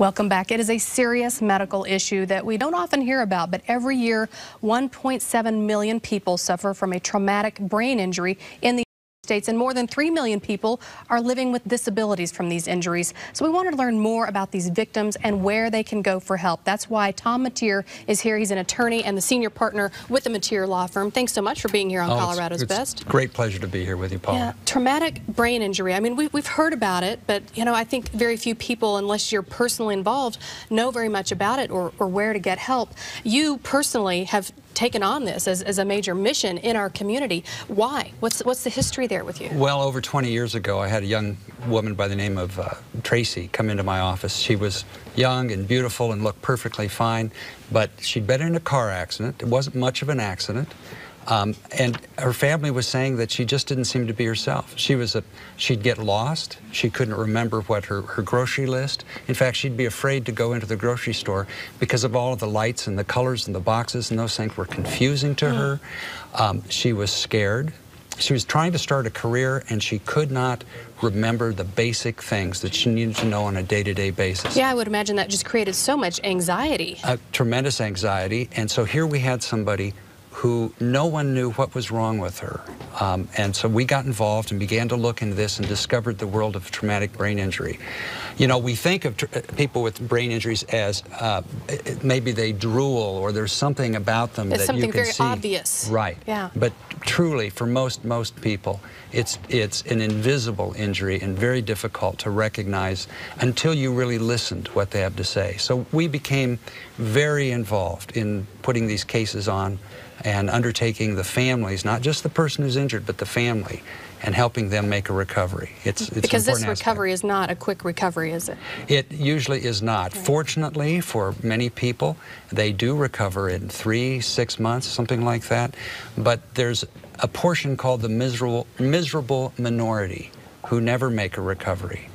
Welcome back. It is a serious medical issue that we don't often hear about, but every year 1.7 million people suffer from a traumatic brain injury in the States, and more than 3 million people are living with disabilities from these injuries. So we wanted to learn more about these victims and where they can go for help. That's why Tom Metier is here. He's an attorney and the senior partner with the Metier law firm. Thanks so much for being here on Colorado's Best. It's a great pleasure to be here with you, Paula. Yeah, traumatic brain injury. I mean, we've heard about it, but I think very few people, unless you're personally involved, know very much about it or where to get help. You personally have taken on this as a major mission in our community. Why? What's the history there with you? Well, over 20 years ago, I had a young woman by the name of Tracy come into my office. She was young and beautiful and looked perfectly fine, but she'd been in a car accident. It wasn't much of an accident. And her family was saying that she just didn't seem to be herself. She'd get lost. She couldn't remember what her grocery list. In fact, she'd be afraid to go into the grocery store because of all of the lights and the colors and the boxes, and those things were confusing to her. She was scared. She was trying to start a career, and she could not remember the basic things that she needed to know on a day-to-day basis. Yeah, I would imagine that just created so much anxiety. Tremendous anxiety. And so here we had somebody who no one knew what was wrong with her. And so we got involved and began to look into this and discovered the world of traumatic brain injury. You know, we think of people with brain injuries as maybe they drool or there's something about them it's that you can see. It's something very obvious. Right. Yeah. But truly, for most people, it's an invisible injury and very difficult to recognize until you really listen to what they have to say. So we became very involved in putting these cases on and undertaking the families, not just the person who's injured, but the family, and helping them make a recovery. It's because this recovery is not a quick recovery, is it? It usually is not. Right. Fortunately, for many people, they do recover in 3-6 months, something like that. But there's a portion called the miserable minority who never make a recovery.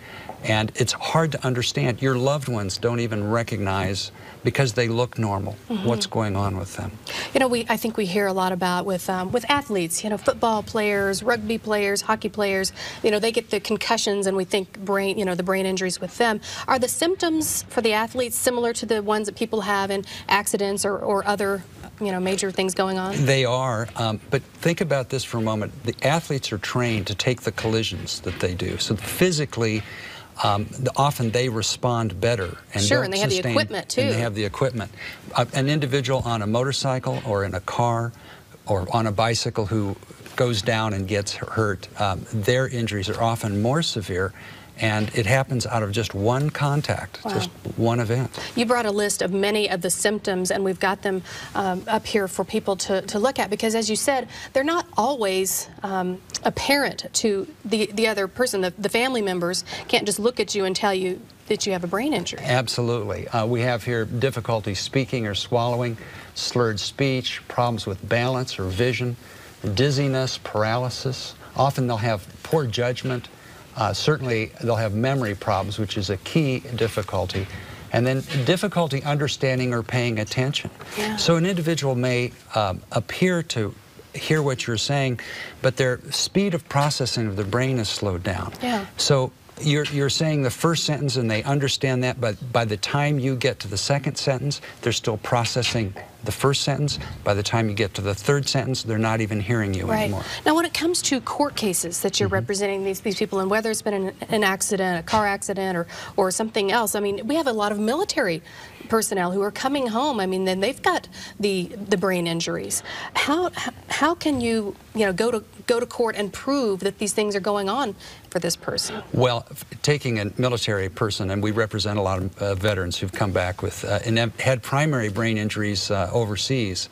And it's hard to understand. Your loved ones don't even recognize, because they look normal, what's going on with them. You know, I think we hear a lot about with athletes, football players, rugby players, hockey players, they get the concussions and we think the brain injuries with them. Are the symptoms for the athletes similar to the ones that people have in accidents or other major things going on? They are, but think about this for a moment. The athletes are trained to take the collisions that they do. So physically, often they respond better. And sure, and they have the equipment too. And they have the equipment. An individual on a motorcycle or in a car or on a bicycle who goes down and gets hurt, their injuries are often more severe. And it happens out of just one contact, just one event. You brought a list of many of the symptoms, and we've got them up here for people to look at, because as you said, they're not always apparent to the other person. The family members can't just look at you and tell you that you have a brain injury. Absolutely. We have here difficulty speaking or swallowing, slurred speech, problems with balance or vision, dizziness, paralysis. Often they'll have poor judgment. Certainly, they'll have memory problems, which is a key difficulty, and then difficulty understanding or paying attention. Yeah. So an individual may appear to hear what you're saying, but their speed of processing of the brain is slowed down. Yeah. So you're saying the first sentence and they understand that, but by the time you get to the second sentence, they're still processing the first sentence. By the time you get to the third sentence, they're not even hearing you anymore. Now, when it comes to court cases that you're representing these people, and whether it's been an accident, a car accident, or something else, I mean, we have a lot of military personnel who are coming home. I mean, then they've got the brain injuries. How can you go to court and prove that these things are going on for this person? Well, taking a military person, and we represent a lot of veterans who've come back with and have had primary brain injuries overseas,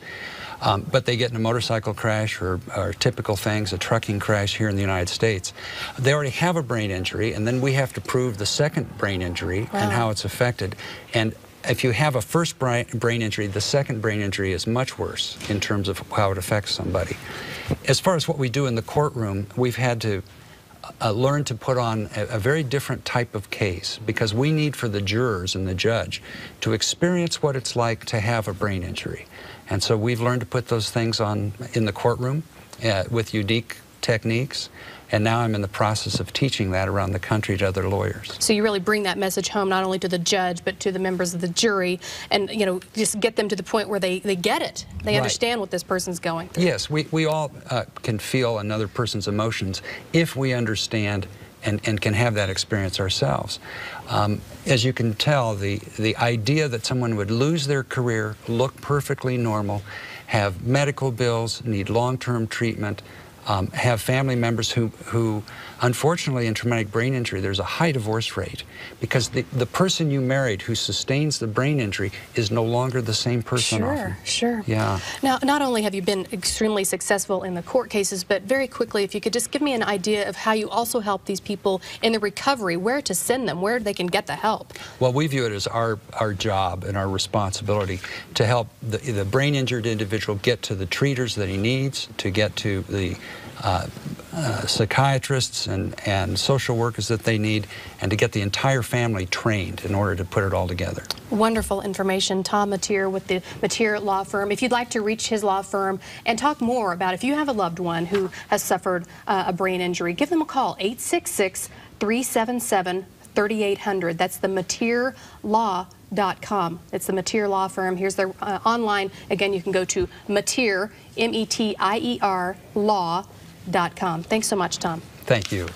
but they get in a motorcycle crash or typical things, a trucking crash here in the United States. They already have a brain injury, and then we have to prove the second brain injury and how it's affected. And if you have a first brain injury, the second brain injury is much worse in terms of how it affects somebody. As far as what we do in the courtroom, we've had to learn to put on a very different type of case, because we need for the jurors and the judge to experience what it's like to have a brain injury. And so we've learned to put those things on in the courtroom with unique techniques. And now I'm in the process of teaching that around the country to other lawyers. So you really bring that message home not only to the judge but to the members of the jury, and just get them to the point where they get it. They understand what this person's going through. Yes, we all can feel another person's emotions if we understand and can have that experience ourselves. As you can tell, the idea that someone would lose their career, look perfectly normal, have medical bills, need long-term treatment, have family members who unfortunately in traumatic brain injury there's a high divorce rate because the person you married who sustains the brain injury is no longer the same person often. Sure. Yeah. Now, not only have you been extremely successful in the court cases, but very quickly, if you could just give me an idea of how you also help these people in the recovery, where to send them, where they can get the help. Well, we view it as our job and our responsibility to help the brain injured individual get to the treaters that he needs, to get to the psychiatrists and social workers that they need, and to get the entire family trained in order to put it all together. Wonderful information. Tom Metier with the Metier Law Firm. If you'd like to reach his law firm and talk more about if you have a loved one who has suffered a brain injury, give them a call, 866-377-3800. That's the metierlaw.com. It's the Metier Law Firm. Here's their online. Again, you can go to Metier, M-E-T-I-E-R, law.com. Thanks so much, Tom. Thank you.